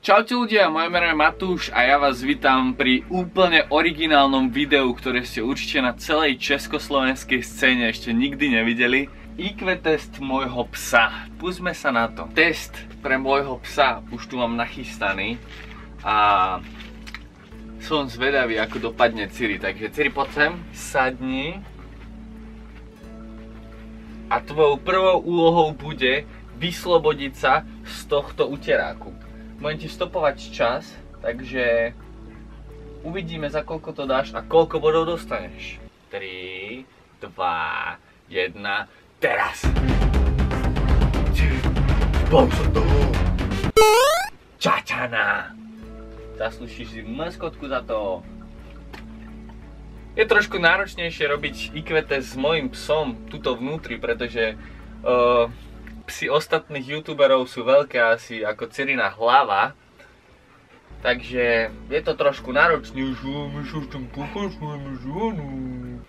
Čaute ľudia, moje meno je Matúš a ja vás vítam pri úplne originálnom videu, ktoré ste určite na celej československej scéne ešte nikdy nevideli. IQ test môjho psa. Pusťme sa na to. Test pre môjho psa už tu mám nachystaný a som zvedavý, ako dopadne Ciri. Takže Ciri, poď sem, sadni. A tvojou prvou úlohou bude vyslobodiť sa z tohto uteráku. Budem ti stopovať čas, takže uvidíme, za koľko to dáš a koľko bodov dostaneš. 3, 2, 1, teraz! Bom sa to! Čačana! Zaslúšiš si maskotku za to. Je trošku náročnejšie robiť IQ test s mojím psom tuto vnútri, pretože psi ostatných youtuberov sú veľké asi ako Cirina hlava. Takže je to trošku náročné.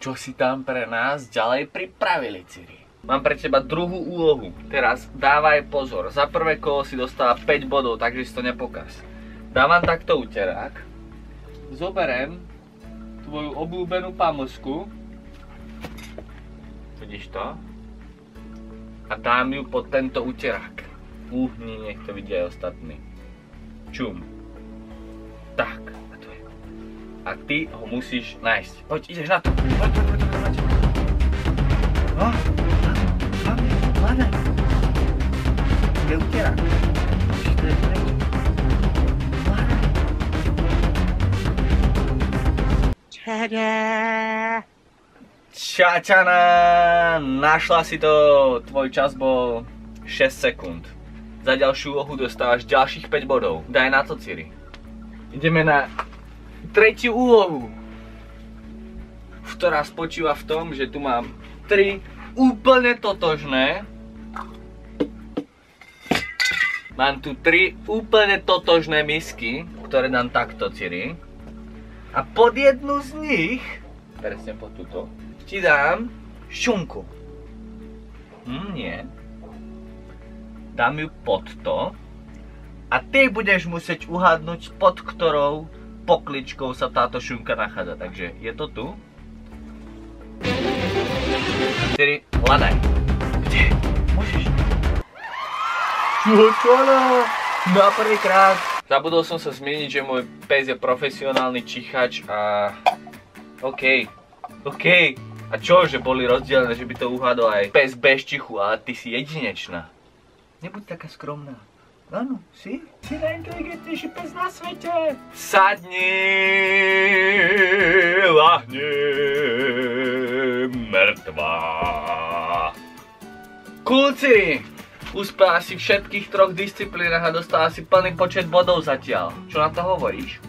Čo si tam pre nás ďalej pripravili, Ciri? Mám pre teba druhú úlohu. Teraz dávaj pozor. Za prvé kolo si dostala 5 bodov, takže si to nepokaz. Dávam takto uterák. Zoberiem tvoju obľúbenú pamlsku. Vidíš to? A dám ju pod tento uterák. Uhni, nech to vidia aj ostatní. Čum. Tak, a to je. A ty ho musíš nájsť. Poď, ideš na to. Poď. No, hľadaj. Kde je uterák? To je preč. Hľadaj. Čadá. Čačana, našla si to, tvoj čas bol 6 sekúnd. Za ďalšiu úlohu dostávaš ďalších 5 bodov. Daj na to, Ciri. Ideme na tretiu úlohu, ktorá spočíva v tom, že tu mám 3 úplne totožné. Mám tu 3 úplne totožné misky, ktoré dám takto, Ciri. A pod jednu z nich, presne pod túto, ti dám šunku. Nie. Dám ju pod to. A ty budeš musieť uhádnuť, pod ktorou pokličkou sa táto šunka nachádza. Takže je to tu. Ciri, hľadaj. Kde? Môžeš. Čočana! Na prvýkrát. Zabudol som sa zmieniť, že môj pes je profesionálny čichač a... OK. A čo, že boli rozdielne, že by to uhádol aj pes bez čichu, ale ty si jedinečná. Nebuď taká skromná. Áno, si najinteligentnejší pes na svete. Sadni, lahni, mŕtva. Cool, Ciri. Uspela si v všetkých 3 disciplínach a dostala si plný počet bodov zatiaľ. Čo na to hovoríš?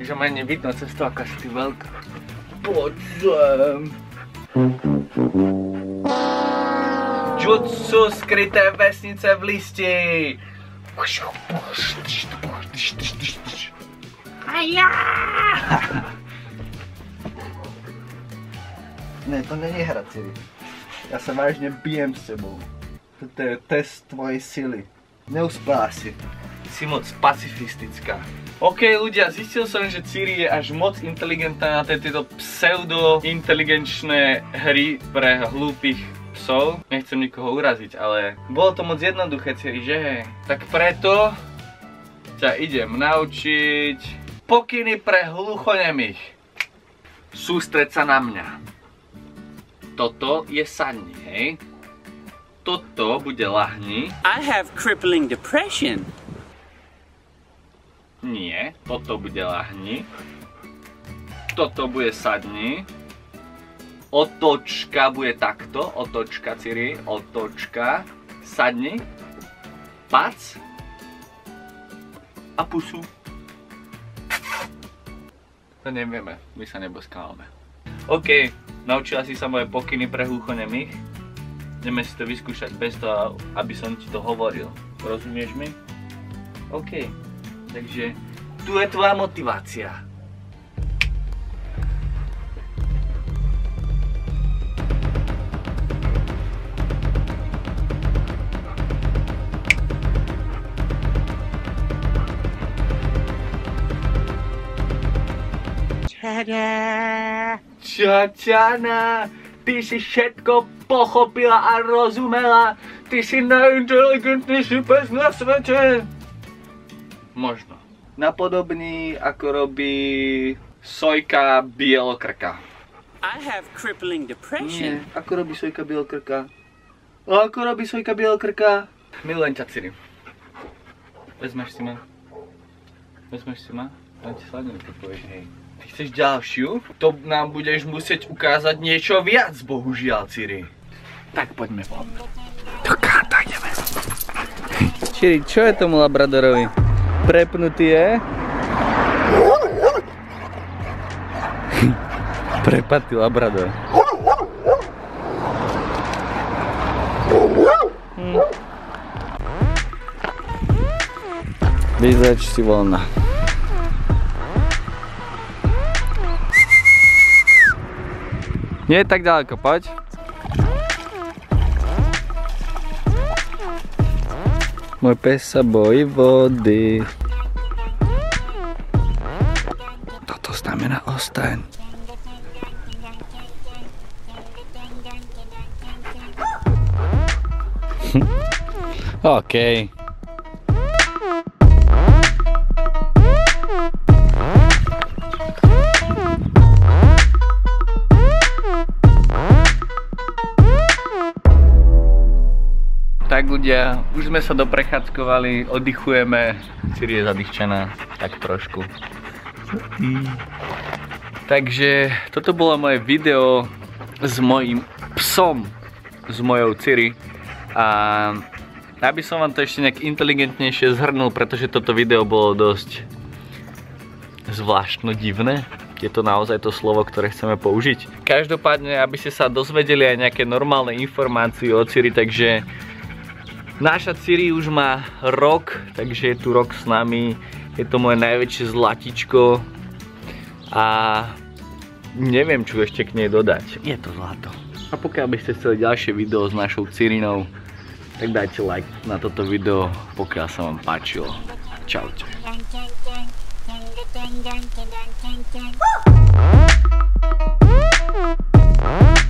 Takže ma nevidno cez to, aká si ty veľká. Poď sem. Jutsu skryté vesnice v listi. Aja! Ne, to není hra, Ciri. Ja sa vážne bijem s tebou. Toto je test tvojej sily. Neuspela si. Si moc pacifistická. OK ľudia, zistil som, že Ciri je až moc inteligentná na tieto pseudo-inteligenčné hry pre hlúpych psov. Nechcem nikoho uraziť, ale bolo to moc jednoduché, Ciri, že? Tak preto ťa idem naučiť pokyny pre hluchonemých. Sústreď sa na mňa. Toto je sadni, hej? Toto bude lahni. I have crippling depression. Nie, toto bude lahni. Toto bude sadni. Otočka bude takto. Otočka, Ciri. Otočka. Sadni. Pac. A pusu. To nevieme. My sa neboskávame. OK, naučila si sa moje pokyny pre hluchonemých. Ideme si to vyskúšať bez toho, aby som ti to hovoril. Rozumieš mi? OK. Takže tu je tvoja motivácia. Čačana, ty si všetko pochopila a rozumela. Ty si najinteligentnejší pes na svete. Možno. Napodobní, ako robí sojka bielokrka. I have crippling depression. Nie, ako robí sojka bielokrka? Ako robí sojka bielokrka? Milujem ťa, Ciri. Vezmeš si ma? Vezmeš si ma? Len ti sladím, keď povieš hej. Ty chceš ďalšiu? To nám budeš musieť ukázať niečo viac, bohužiaľ, Ciri. Tak poďme von. Do káta ideme. Ciri, čo je tomu labradorovi? Prepnutý je? Prepatý labrador. Vyzerá, či si voľná. Nie je tak ďaleko, poď. Môj pes sa bojí vody. Toto znamená ostaň. OK. Tak ľudia, už sme sa doprechádzkovali, oddychujeme, Ciri je zadýchčaná, tak trošku. Takže toto bolo moje video s mojím psom, s mojou Ciri. A aby som vám to ešte nejak inteligentnejšie zhrnul, pretože toto video bolo dosť zvláštno divné. Je to naozaj to slovo, ktoré chceme použiť. Každopádne, aby ste sa dozvedeli aj nejaké normálne informácie o Ciri, takže naša Ciri už má rok, takže je tu rok s nami. Je to moje najväčšie zlatičko a neviem, čo ešte k nej dodať. Je to zlato. A pokiaľ by ste chceli ďalšie video s našou Cirinou, tak dajte like na toto video, pokiaľ sa vám páčilo. Čaute. Woo!